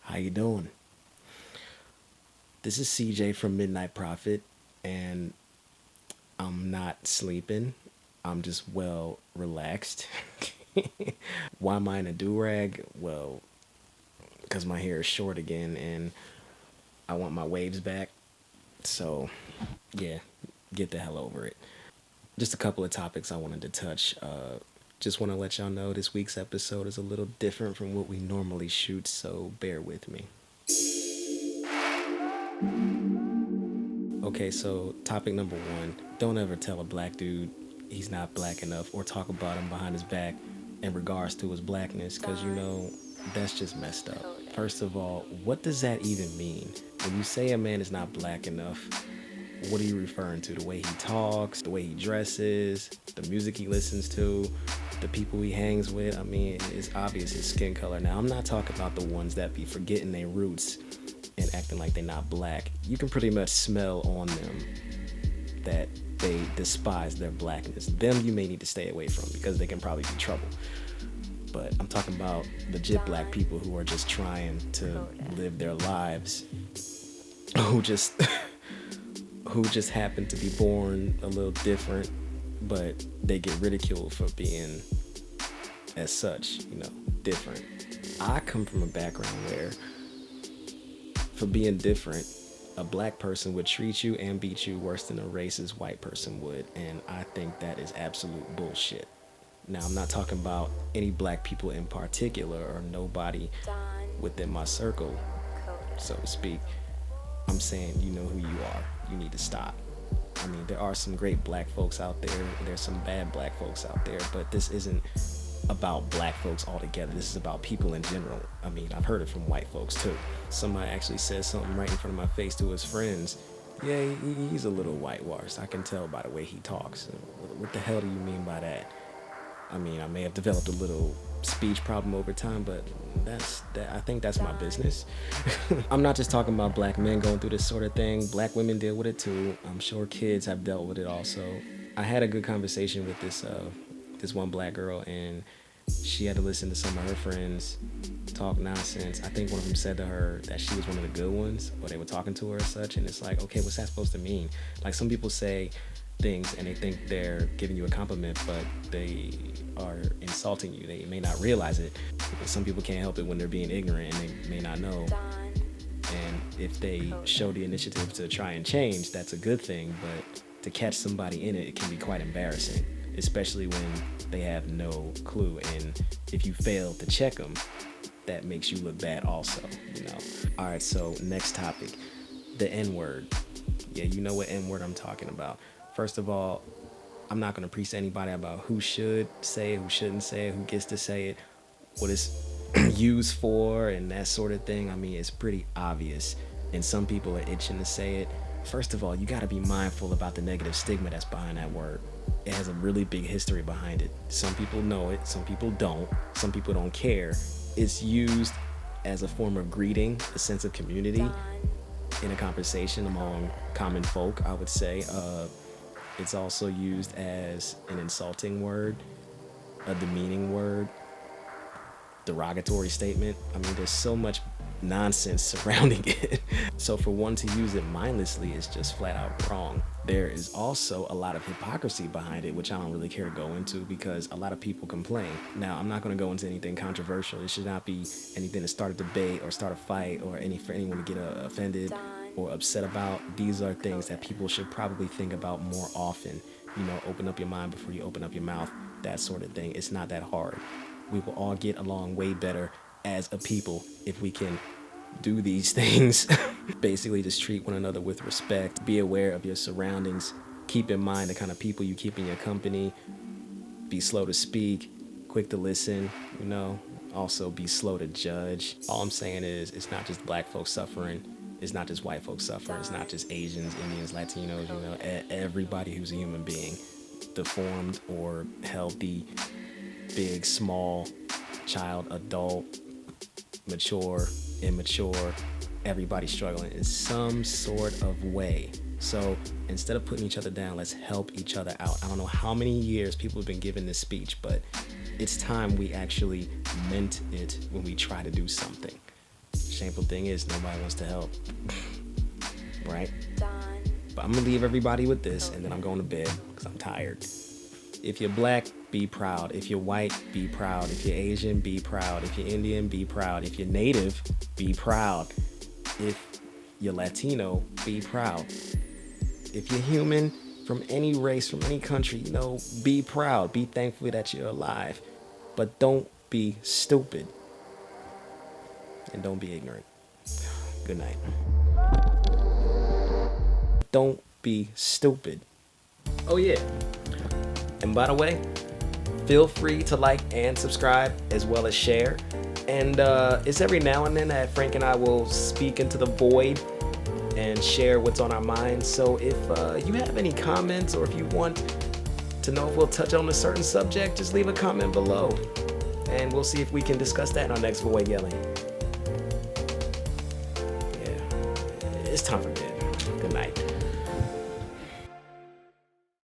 How you doing? This is CJ from Midnight Prophet, and I'm not sleeping. I'm just well relaxed. Why am I in a do-rag? Well, because my hair is short again, and I want my waves back. So, yeah, get the hell over it. Just a couple of topics I wanted to touch. Just want to let y'all know this week's episode is a little different from what we normally shoot, so bear with me. Okay, so topic number one, don't ever tell a black dude he's not black enough or talk about him behind his back in regards to his blackness, because that's just messed up. First of all, what does that even mean? When you say a man is not black enough, what are you referring to? The way he talks, the way he dresses, the music he listens to, the people he hangs with? I mean, it's obvious his skin color. Now, I'm not talking about the ones that be forgetting their roots and acting like they're not black. You can pretty much smell on them that they despise their blackness. Them you may need to stay away from because they can probably be trouble. But I'm talking about legit black people who are just trying to live their lives, who just who just happen to be born a little different, but they get ridiculed for being as such, different. I come from a background where for being different, a black person would treat you and beat you worse than a racist white person would, and I think that is absolute bullshit. Now, I'm not talking about any black people in particular or nobody within my circle, so to speak. I'm saying you know who you are. You need to stop. I mean, there are some great black folks out there. There's some bad black folks out there, but this isn't about black folks altogether. This is about people in general. I mean, I've heard it from white folks too. Somebody actually said something right in front of my face to his friends. Yeah, he's a little whitewashed. I can tell by the way he talks. What the hell do you mean by that? I mean, I may have developed a little speech problem over time, but I think that's my business. I'm not just talking about black men going through this sort of thing. Black women deal with it too. I'm sure kids have dealt with it also. I had a good conversation with this one black girl, and she had to listen to some of her friends talk nonsense. I think one of them said to her that she was one of the good ones, or they were talking to her as such, and it's like, okay, what's that supposed to mean? Like, some people say things and they think they're giving you a compliment, but they are insulting you. They may not realize it, because some people can't help it when they're being ignorant and they may not know. And if they show the initiative to try and change, that's a good thing, but to catch somebody in it, it can be quite embarrassing, especially when they have no clue. And if you fail to check them, that makes you look bad also, All right, so next topic, the N-word. Yeah, you know what N-word I'm talking about. First of all, I'm not going to preach to anybody about who should say it, who shouldn't say it, who gets to say it, what it's used for, and that sort of thing. I mean, it's pretty obvious, and some people are itching to say it. First of all, you got to be mindful about the negative stigma that's behind that word. It has a really big history behind it. Some people know it, some people don't, some people don't care. It's used as a form of greeting, a sense of community in a conversation among common folk, I would say. It's also used as an insulting word, a demeaning word, derogatory statement. I mean, there's so much nonsense surrounding it. So for one to use it mindlessly is just flat out wrong. There is also a lot of hypocrisy behind it, which I don't really care to go into because a lot of people complain. Now, I'm not going to go into anything controversial. It should not be anything to start a debate or start a fight or for anyone to get offended or upset about. These are things that people should probably think about more often. Open up your mind before you open up your mouth, that sort of thing. It's not that hard. We will all get along way better as a people if we can do these things. Basically, just treat one another with respect. Be aware of your surroundings. Keep in mind the kind of people you keep in your company. Be slow to speak, quick to listen, Also be slow to judge. All I'm saying is it's not just black folks suffering. It's not just white folks suffering. It's not just Asians, Indians, Latinos, everybody who's a human being, deformed or healthy, big, small, child, adult, mature, immature, everybody struggling in some sort of way. So instead of putting each other down, let's help each other out. I don't know how many years people have been giving this speech, but it's time we actually meant it when we try to do something. Shameful thing is nobody wants to help. Right? But I'm gonna leave everybody with this, and then I'm going to bed because I'm tired. If you're black, be proud. If you're white, be proud. If you're Asian, be proud. If you're Indian, be proud. If you're Native, be proud. If you're Latino, be proud. If you're human, from any race, from any country, be proud. Be thankful that you're alive. But don't be stupid. And don't be ignorant. Good night. Don't be stupid. Oh yeah. And by the way, feel free to like and subscribe as well as share. And it's every now and then that Frank and I will speak into the void and share what's on our minds. So if you have any comments, or if you want to know if we'll touch on a certain subject, just leave a comment below. And we'll see if we can discuss that in our next Void Yelling. Yeah, it's time for bed. Good night.